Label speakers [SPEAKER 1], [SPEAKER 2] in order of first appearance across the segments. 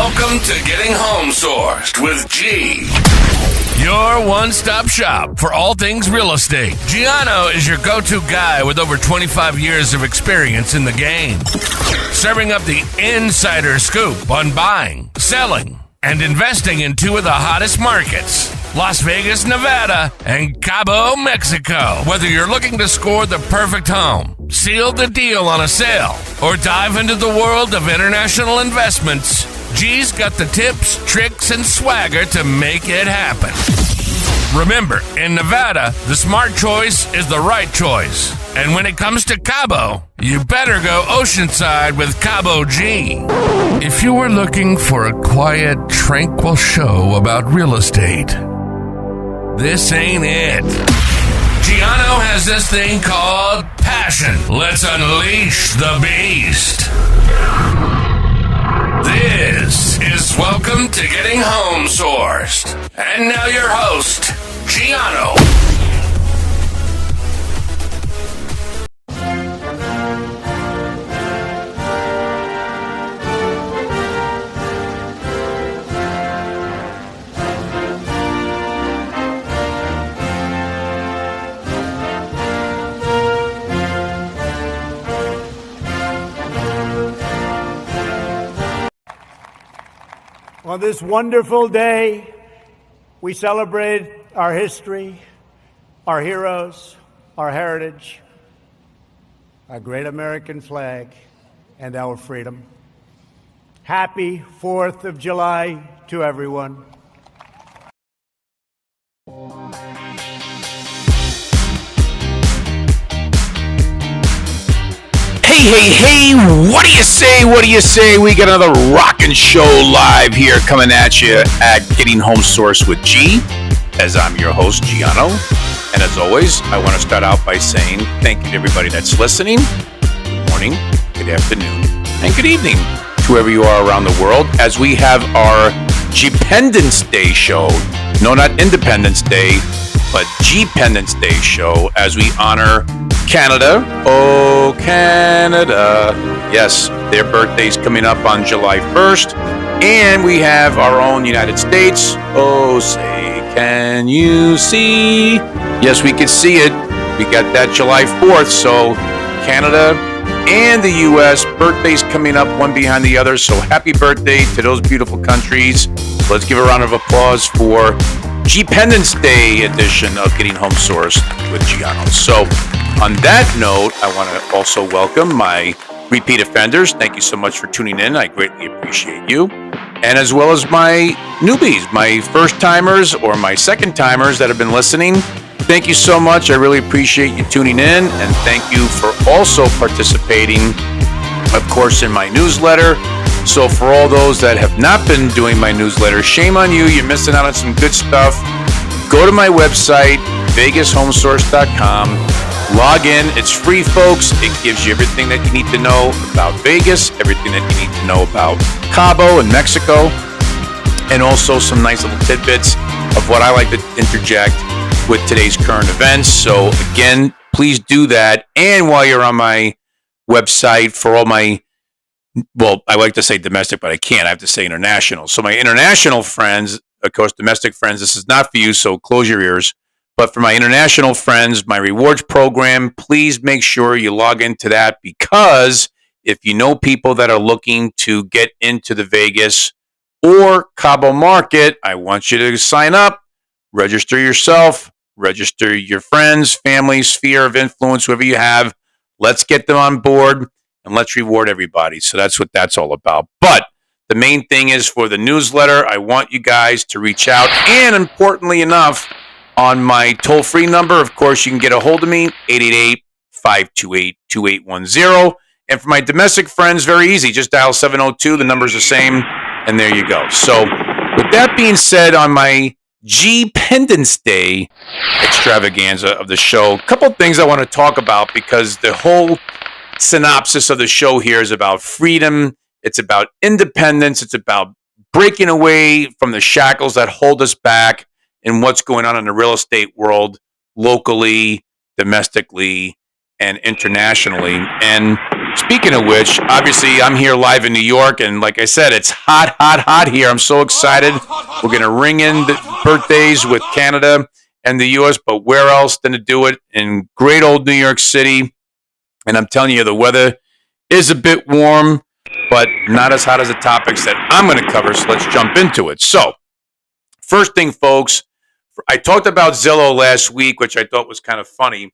[SPEAKER 1] Welcome to Getting Home Sourced with G. Your one-stop shop for all things real estate. Gianno is your go-to guy with over 25 years of experience in the game, serving up the insider scoop on buying, selling, and investing in two of the hottest markets, Las Vegas, Nevada, and Cabo, Mexico. Whether you're looking to score the perfect home, seal the deal on a sale, or dive into the world of international investments, G's got the tips, tricks, and swagger to make it happen. Remember, in Nevada, the smart choice is the right choice. And when it comes to Cabo, you better go oceanside with Cabo G. If you were looking for a quiet, tranquil show about real estate, this ain't it. Gianno has this thing called passion. Let's unleash the beast. This is Welcome to Getting Home Sourced. And now your host, Gianno.
[SPEAKER 2] On this wonderful day, we celebrate our history, our heroes, our heritage, our great American flag, and our freedom. Happy 4th of July to everyone.
[SPEAKER 3] Hey, what do you say? We got another rockin' show live here coming at you at Getting Home Source with G, as I'm your host, Gianno. And as always, I want to start out by saying thank you to everybody that's listening. Good morning, good afternoon, and good evening to wherever you are around the world as we have our G Pendance Day show. No, not Independence Day, but G Pendance Day show as we honor Canada. Oh, Canada. Yes, their birthday's coming up on July 1st. And we have our own United States. Oh, say, can you see? Yes, we can see it. We got that July 4th. So Canada and the U.S. birthdays coming up one behind the other. So happy birthday to those beautiful countries. Let's give a round of applause for G Pendance Day edition of Getting Home Sourced with Gianno. So on that note, I want to also welcome my repeat offenders. Thank you so much for tuning in. I greatly appreciate you. And as well as my newbies, my first-timers or my second-timers that have been listening. Thank you so much. I really appreciate you tuning in. And thank you for also participating, of course, in my newsletter. So for all those that have not been doing my newsletter, shame on you. You're missing out on some good stuff. Go to my website, vegashomesource.com. Log in. It's free, folks. It gives you everything that you need to know about Vegas, everything that you need to know about Cabo and Mexico, and also some nice little tidbits of what I like to interject with today's current events. So again, please do that. And while you're on my website, for all my, well, I like to say domestic, but I can't. I have to say international. So my international friends, of course, domestic friends, this is not for you, so close your ears. But for my international friends, my rewards program, please make sure you log into that, because if you know people that are looking to get into the Vegas or Cabo market, I want you to sign up, register yourself, register your friends, family, sphere of influence, whoever you have. Let's get them on board and let's reward everybody. So that's what that's all about. But the main thing is for the newsletter, I want you guys to reach out. And importantly enough, on my toll-free number, of course, you can get a hold of me, 888-528-2810. And for my domestic friends, very easy. Just dial 702. The number's the same, and there you go. So with that being said, on my G Pendance Day extravaganza of the show, a couple things I want to talk about, because the whole synopsis of the show here is about freedom. It's about independence. It's about breaking away from the shackles that hold us back and what's going on in the real estate world, locally, domestically, and internationally. And Speaking of which, obviously I'm here live in New York, and like I said, it's hot, hot, hot here. I'm so excited. We're going to ring in the birthdays with Canada and the U.S., but where else than to do it in great old New York City? And I'm telling you, the weather is a bit warm, but not as hot as the topics that I'm going to cover, so let's jump into it. So, first thing, folks, I talked about Zillow last week, which I thought was kind of funny.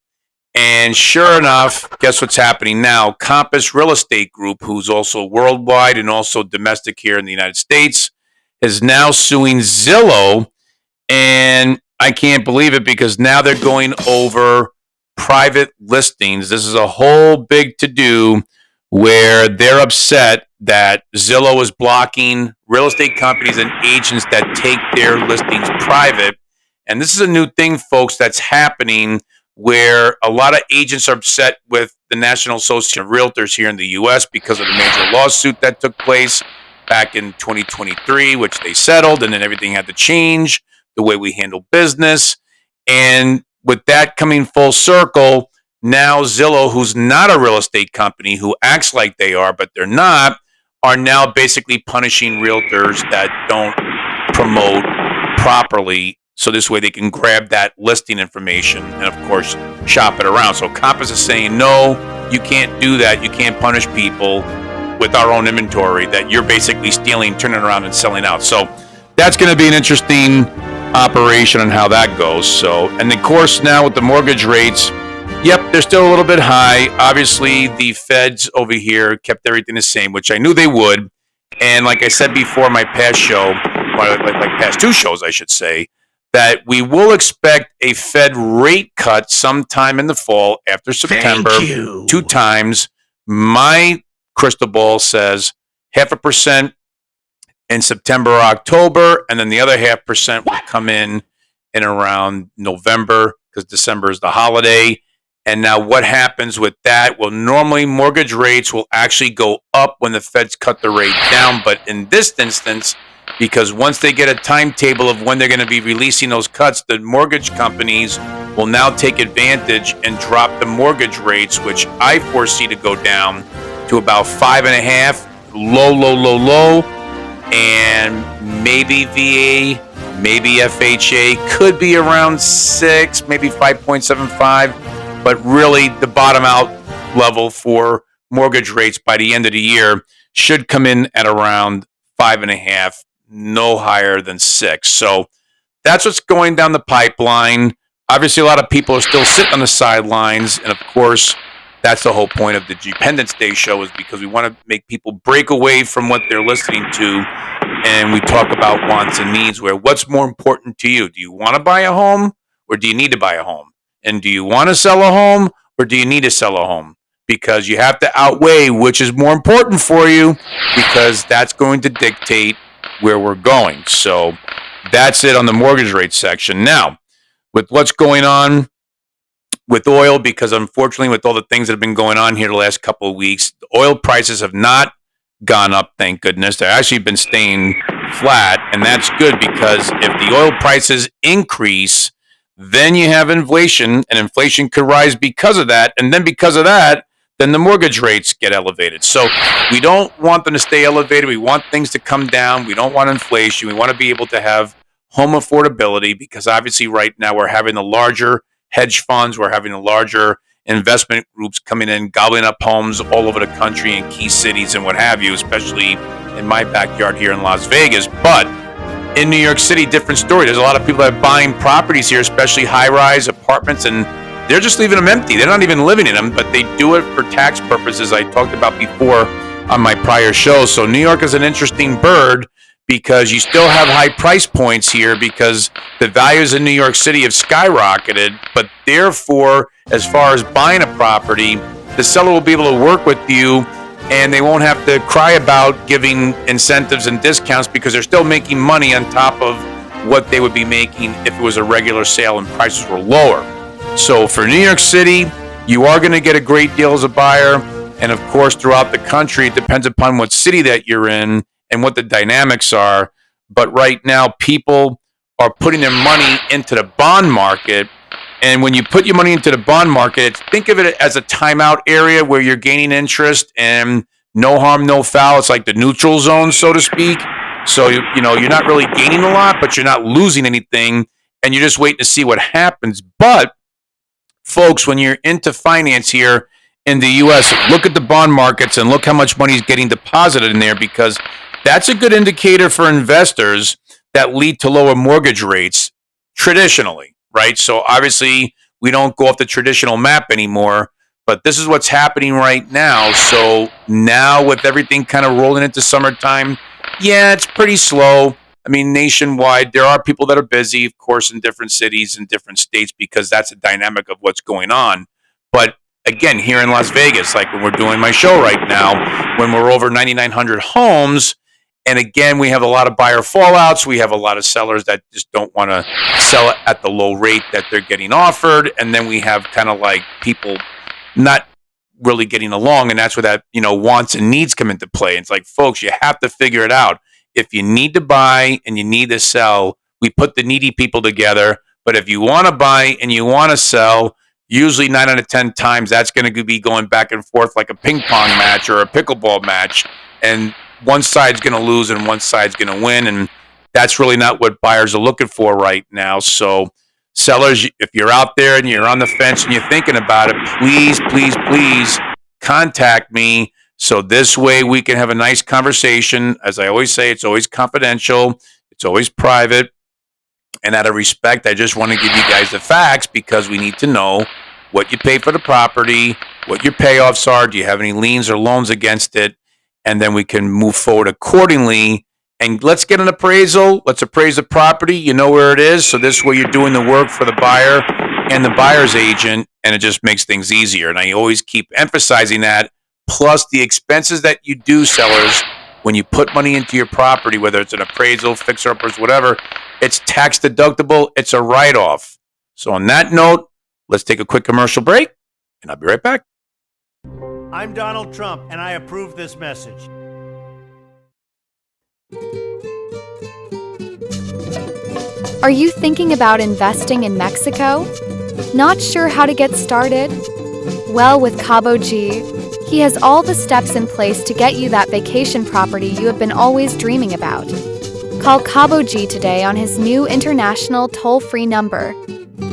[SPEAKER 3] And sure enough, guess what's happening now? Compass Real Estate Group, who's also worldwide and also domestic here in the United States, is now suing Zillow. And I can't believe it because now they're going over private listings. This is a whole big to-do where they're upset that Zillow is blocking real estate companies and agents that take their listings private. And this is a new thing, folks, that's happening where a lot of agents are upset with the National Association of Realtors here in the U.S. because of the major lawsuit that took place back in 2023, which they settled, and then everything had to change the way we handle business. And with that coming full circle, now Zillow, who's not a real estate company, who acts like they are, but they're not, are now basically punishing realtors that don't promote properly. So this way they can grab that listing information and, of course, shop it around. So Compass is saying, no, you can't do that. You can't punish people with our own inventory that you're basically stealing, turning around and selling out. So that's going to be an interesting operation on how that goes. So, and of course, now with the mortgage rates, yep, they're still a little bit high. Obviously, the feds over here kept everything the same, which I knew they would. And like I said before, my past show, like past two shows, I should say, that we will expect a Fed rate cut sometime in the fall after September. 2 times. My crystal ball says 0.5% in September or October, and then the other 0.5% will come in around November because December is the holiday. And now what happens with that? Well, normally mortgage rates will actually go up when the Feds cut the rate down. But in this instance, because once they get a timetable of when they're going to be releasing those cuts, the mortgage companies will now take advantage and drop the mortgage rates, which I foresee to go down to about 5.5%, low, and maybe VA, maybe FHA, could be around 6, maybe 5.75, but really the bottom out level for mortgage rates by the end of the year should come in at around 5.5%. No higher than 6. So that's what's going down the pipeline. Obviously, a lot of people are still sitting on the sidelines. And of course, that's the whole point of the G Pendance Day show, is because we want to make people break away from what they're listening to. And we talk about wants and needs, where what's more important to you? Do you want to buy a home or do you need to buy a home? And do you want to sell a home or do you need to sell a home? Because you have to outweigh which is more important for you, because that's going to dictate where we're going. So that's it on the mortgage rate section. Now, with what's going on with oil, because unfortunately with all the things that have been going on here the last couple of weeks, the oil prices have not gone up, thank goodness. They've actually been staying flat, and that's good, because if the oil prices increase, then you have inflation, and inflation could rise because of that, and then because of that, then the mortgage rates get elevated. So we don't want them to stay elevated. We want things to come down. We don't want inflation. We want to be able to have home affordability, because obviously right now we're having the larger hedge funds, we're having the larger investment groups coming in, gobbling up homes all over the country in key cities and what have you, especially in my backyard here in Las Vegas. But in New York City, different story. There's a lot of people that are buying properties here, especially high-rise apartments, and they're just leaving them empty. They're not even living in them, but they do it for tax purposes, I talked about before on my prior shows. So New York is an interesting bird, because you still have high price points here, because the values in New York City have skyrocketed. But therefore, as far as buying a property, the seller will be able to work with you, and they won't have to cry about giving incentives and discounts, because they're still making money on top of what they would be making if it was a regular sale and prices were lower. So for New York City, you are going to get a great deal as a buyer. And of course, throughout the country, it depends upon what city that you're in and what the dynamics are. But right now, people are putting their money into the bond market. And when you put your money into the bond market, think of it as a timeout area where you're gaining interest and no harm, no foul. It's like the neutral zone, so to speak. So, you're not really gaining a lot, but you're not losing anything. And you're just waiting to see what happens. But, folks, when you're into finance here in the U.S., look at the bond markets and look how much money is getting deposited in there, because that's a good indicator for investors that lead to lower mortgage rates traditionally, right? So obviously we don't go off the traditional map anymore, but this is what's happening right now. So now with everything kind of rolling into summertime, yeah, it's pretty slow. I mean, nationwide, there are people that are busy, of course, in different cities and different states, because that's a dynamic of what's going on. But again, here in Las Vegas, like when we're doing my show right now, when we're over 9,900 homes, and again, we have a lot of buyer fallouts. We have a lot of sellers that just don't want to sell it at the low rate that they're getting offered. And then we have kind of like people not really getting along. And that's where that, wants and needs come into play. It's like, folks, you have to figure it out. If you need to buy and you need to sell, we put the needy people together. But if you want to buy and you want to sell, usually 9 out of 10 times, that's going to be going back and forth like a ping pong match or a pickleball match. And one side's going to lose and one side's going to win. And that's really not what buyers are looking for right now. So sellers, if you're out there and you're on the fence and you're thinking about it, please, please, please contact me. So this way we can have a nice conversation. As I always say, it's always confidential. It's always private. And out of respect, I just want to give you guys the facts, because we need to know what you pay for the property, what your payoffs are. Do you have any liens or loans against it? And then we can move forward accordingly. And let's get an appraisal. Let's appraise the property. You know where it is. So this way you're doing the work for the buyer and the buyer's agent, and it just makes things easier. And I always keep emphasizing that. Plus the expenses that you do, sellers, when you put money into your property, whether it's an appraisal, fixer-uppers, whatever, it's tax deductible. It's a write-off. So on that note, let's take a quick commercial break, and I'll be right back.
[SPEAKER 2] I'm Donald Trump, and I approve this message.
[SPEAKER 4] Are you thinking about investing in Mexico? Not sure how to get started? Well, with Cabo G, he has all the steps in place to get you that vacation property you have been always dreaming about. Call Cabo G today on his new international toll-free number,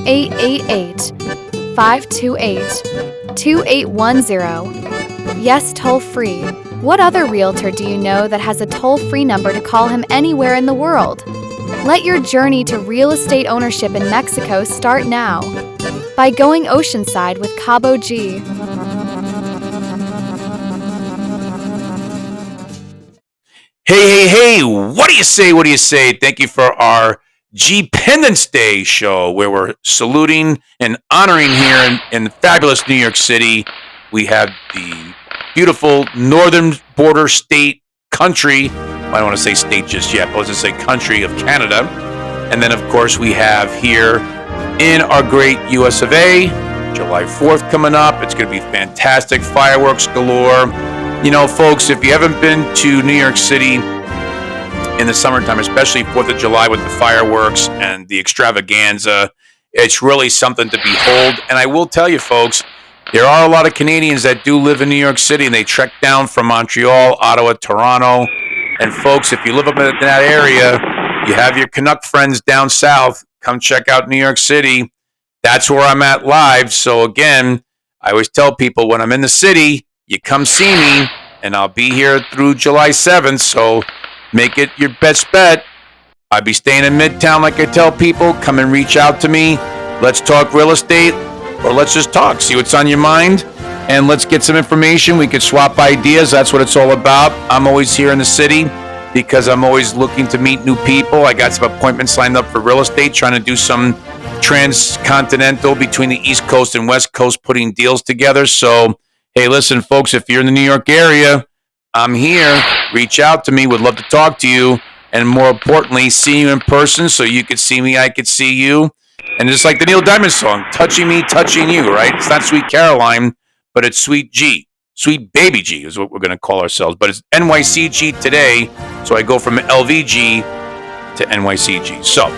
[SPEAKER 4] 888-528-2810. Yes, toll-free. What other realtor do you know that has a toll-free number to call him anywhere in the world? Let your journey to real estate ownership in Mexico start now by going oceanside with Cabo G.
[SPEAKER 3] Hey, what do you say? What do you say? Thank you for our G Pendance Day show, where we're saluting and honoring here in fabulous New York City. We have the beautiful northern border state country. I don't want to say state just yet, but let's just say country of Canada. And then, of course, we have here in our great US of A, July 4th coming up. It's going to be fantastic. Fireworks galore. Folks, if you haven't been to New York City in the summertime, especially 4th of July with the fireworks and the extravaganza, it's really something to behold. And I will tell you, folks, there are a lot of Canadians that do live in New York City, and they trek down from Montreal, Ottawa, Toronto. And folks, if you live up in that area, you have your Canuck friends down south, come check out New York City. That's where I'm at live. So again, I always tell people when I'm in the city, you come see me, and I'll be here through July 7th. So make it your best bet. I'll be staying in Midtown like I tell people. Come and reach out to me. Let's talk real estate, or let's just talk. See what's on your mind, and let's get some information. We could swap ideas. That's what it's all about. I'm always here in the city because I'm always looking to meet new people. I got some appointments lined up for real estate, trying to do some transcontinental between the East Coast and West Coast, putting deals together. So, hey, listen, folks, if you're in the New York area, I'm here. Reach out to me. Would love to talk to you. And more importantly, see you in person so you could see me, I could see you. And just like the Neil Diamond song, touching me, touching you, right? It's not Sweet Caroline, but it's Sweet G. Sweet Baby G is what we're going to call ourselves. But it's NYCG today, so I go from LVG to NYCG. So,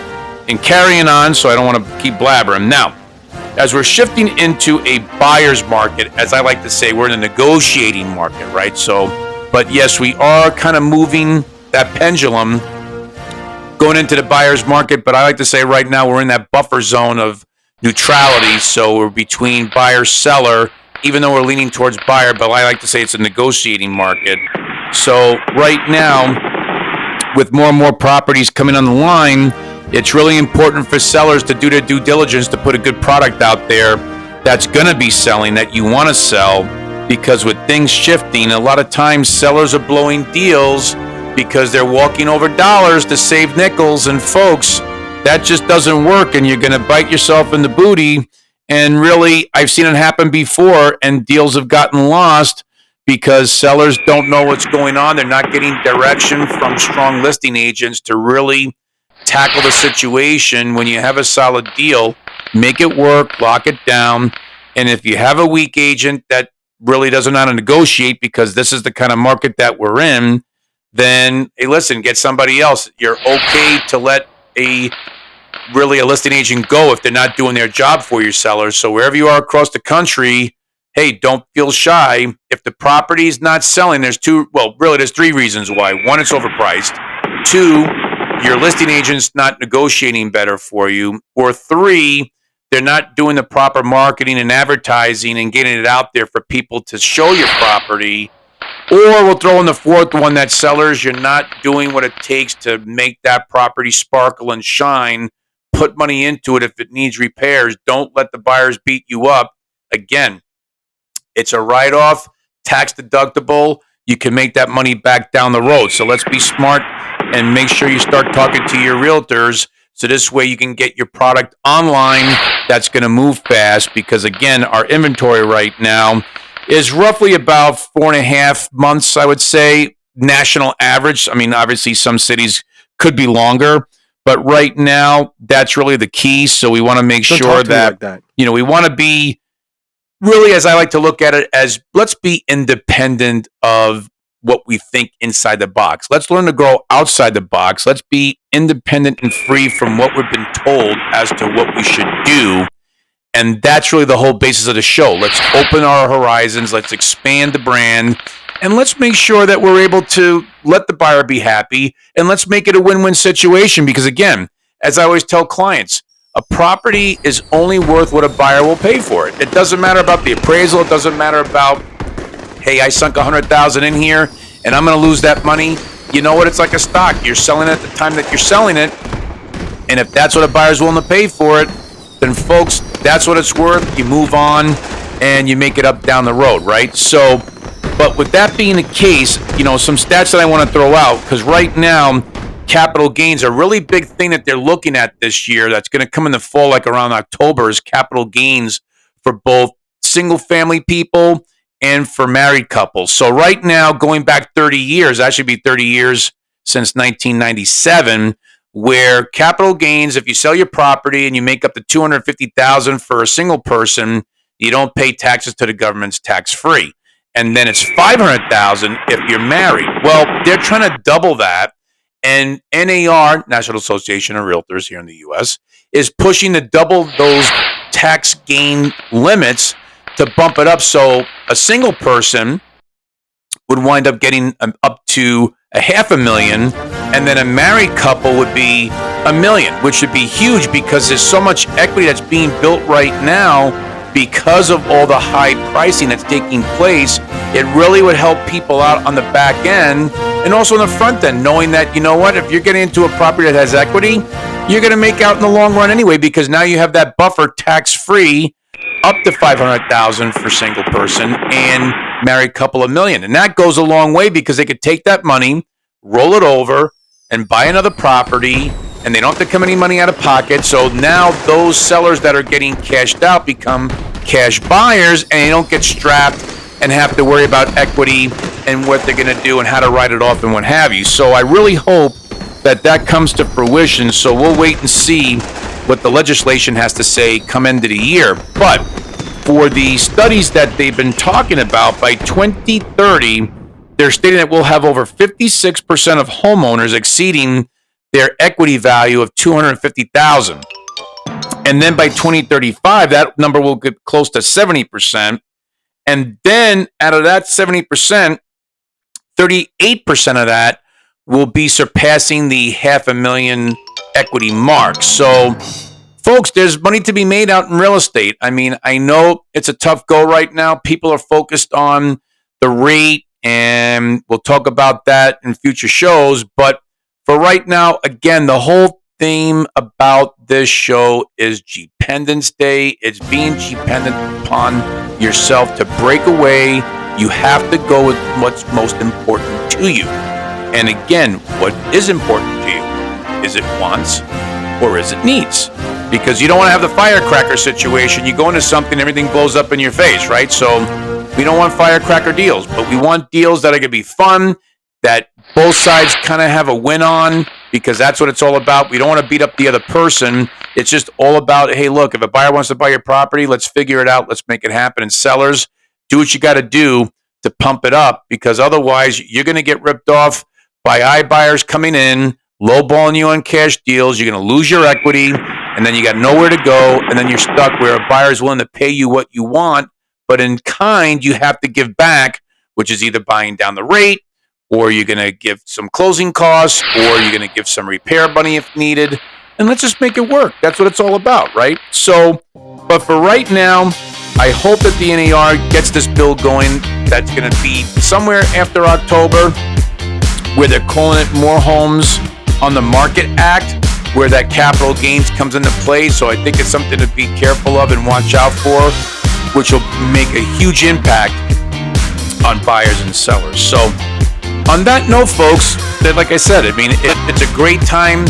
[SPEAKER 3] in carrying on, so I don't want to keep blabbering. Now, as we're shifting into a buyer's market, as I like to say, we're in a negotiating market, right? So, but yes, we are kind of moving that pendulum going into the buyer's market, but I like to say right now we're in that buffer zone of neutrality. So we're between buyer, seller, even though we're leaning towards buyer, but I like to say it's a negotiating market. So right now, with more and more properties coming on the line, it's really important for sellers to do their due diligence to put a good product out there that's going to be selling, that you want to sell, because with things shifting, a lot of times sellers are blowing deals because they're walking over dollars to save nickels, and folks, that just doesn't work, and you're going to bite yourself in the booty. And really, I've seen it happen before, and deals have gotten lost because sellers don't know what's going on. They're not getting direction from strong listing agents to really tackle the situation. When you have a solid deal, make it work, lock it down. And if you have a weak agent that really doesn't know how to negotiate, because this is the kind of market that we're in, then, hey, listen, get somebody else. You're okay to let a listing agent go if they're not doing their job for your sellers. So wherever you are across the country, hey, don't feel shy. If the property is not selling, there's three reasons why. One, it's overpriced. Two, your listing agent's not negotiating better for you. Or three, they're not doing the proper marketing and advertising and getting it out there for people to show your property. Or we'll throw in the fourth one, that sellers, you're not doing what it takes to make that property sparkle and shine. Put money into it if it needs repairs. Don't let the buyers beat you up. Again, it's a write-off, tax deductible. You can make that money back down the road. So let's be smart and make sure you start talking to your realtors, so this way you can get your product online that's going to move fast, because, again, our inventory right now is roughly about 4.5 months, I would say, national average. I mean, obviously some cities could be longer, but right now that's really the key. So we want to make sure that, we want to be really, as I like to look at it, as let's be independent of what we think inside the box. Let's learn to grow outside the box. Let's be independent and free from what we've been told as to what we should do. And that's really the whole basis of the show. Let's open our horizons. Let's expand the brand. And let's make sure that we're able to let the buyer be happy. And let's make it a win-win situation. Because, again, as I always tell clients, a property is only worth what a buyer will pay for it. It doesn't matter about the appraisal. It doesn't matter about, hey, I sunk $100,000 in here and I'm going to lose that money. You know what? It's like a stock. You're selling it at the time that you're selling it. And if that's what a buyer's willing to pay for it, then, folks, that's what it's worth. You move on and you make it up down the road, right? So, but with that being the case, some stats that I want to throw out, because right now, capital gains are a really big thing that they're looking at this year. That's going to come in the fall, like around October, is capital gains for both single family people and for married couples. So right now, going back 30 years, actually be 30 years since 1997, where capital gains, if you sell your property and you make up to $250,000 for a single person, you don't pay taxes to the government's tax-free. And then it's $500,000 if you're married. Well, they're trying to double that. And NAR, National Association of Realtors here in the U.S., is pushing to double those tax gain limits to bump it up. So a single person would wind up getting up to $500,000, and then a married couple would be $1 million, which would be huge because there's so much equity that's being built right now because of all the high pricing that's taking place. It really would help people out on the back end and also on the front end, knowing that, you know what, if you're getting into a property that has equity, you're going to make out in the long run anyway, because now you have that buffer tax-free up to $500,000 for single person and married couple $1 million. And that goes a long way because they could take that money, roll it over, and buy another property, and they don't have to come any money out of pocket. So now those sellers that are getting cashed out become cash buyers, and they don't get strapped and have to worry about equity and what they're going to do and how to write it off and what have you. So I really hope that that comes to fruition. So we'll wait and see what the legislation has to say come end of the year. But for the studies that they've been talking about, by 2030, they're stating that we'll have over 56% of homeowners exceeding their equity value of $250,000. And then by 2035, that number will get close to 70%. And then out of that 70%, 38% of that will be surpassing the 500,000 equity mark. So, folks, there's money to be made out in real estate. I mean, I know it's a tough go right now. People are focused on the rate, and we'll talk about that in future shows. But for right now, again, the whole theme about this show is G Pendance Day. It's being G Pendant upon yourself to break away. You have to go with what's most important to you. And again, what is important to you? Is it wants or is it needs? Because you don't want to have the firecracker situation. You go into something, everything blows up in your face, right? So we don't want firecracker deals, but we want deals that are going to be fun, that both sides kind of have a win on, because that's what it's all about. We don't want to beat up the other person. It's just all about, hey, look, if a buyer wants to buy your property, let's figure it out. Let's make it happen. And sellers, do what you got to do to pump it up, because otherwise you're going to get ripped off by iBuyers coming in, lowballing you on cash deals. You're going to lose your equity, and then you got nowhere to go, and then you're stuck where a buyer is willing to pay you what you want, but in kind you have to give back, which is either buying down the rate, or you're going to give some closing costs, or you're going to give some repair money if needed, and let's just make it work. That's what it's all about, right? So, but for right now, I hope that the NAR gets this bill going. That's going to be somewhere after October, where they're calling it More Homes on the Market Act, where that capital gains comes into play. So I think it's something to be careful of and watch out for, which will make a huge impact on buyers and sellers. So on that note, folks, like I said, I mean, it's a great time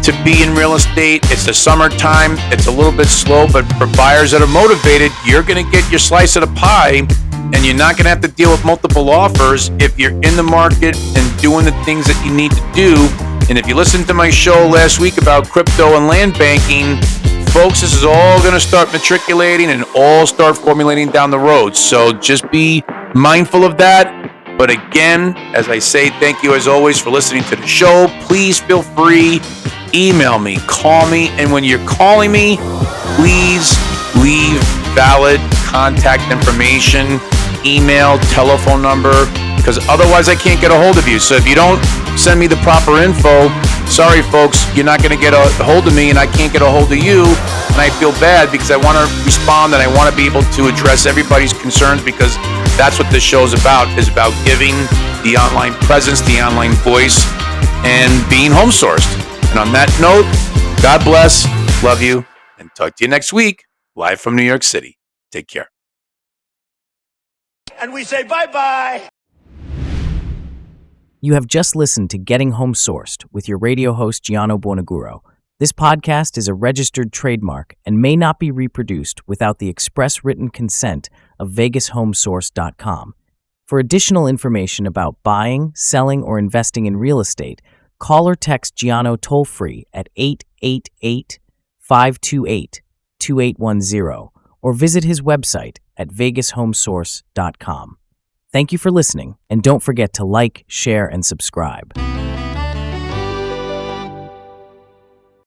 [SPEAKER 3] to be in real estate. It's the summertime. It's a little bit slow, but for buyers that are motivated, you're going to get your slice of the pie, and you're not going to have to deal with multiple offers if you're in the market and doing the things that you need to do. And if you listened to my show last week about crypto and land banking, folks, this is all going to start matriculating and all start formulating down the road. So just be mindful of that. But again, as I say, thank you as always for listening to the show. Please feel free, email me, call me, and when you're calling me, please leave valid contact information, email, telephone number, because otherwise I can't get a hold of you. So if you don't send me the proper info, sorry folks, you're not going to get a hold of me, and I can't get a hold of you, and I feel bad because I want to respond and I want to be able to address everybody's concerns, because that's what this show is about giving the online presence, the online voice, and being home sourced. And on that note, God bless, love you, and talk to you next week, live from New York City. Take care.
[SPEAKER 2] And we say bye-bye.
[SPEAKER 5] You have just listened to Getting Home Sourced with your radio host, Gianno Buonaguro. This podcast is a registered trademark and may not be reproduced without the express written consent of VegasHomeSource.com. For additional information about buying, selling, or investing in real estate, call or text Gianno toll-free at 888-528-2810 or visit his website at VegasHomeSource.com. Thank you for listening, and don't forget to like, share, and subscribe.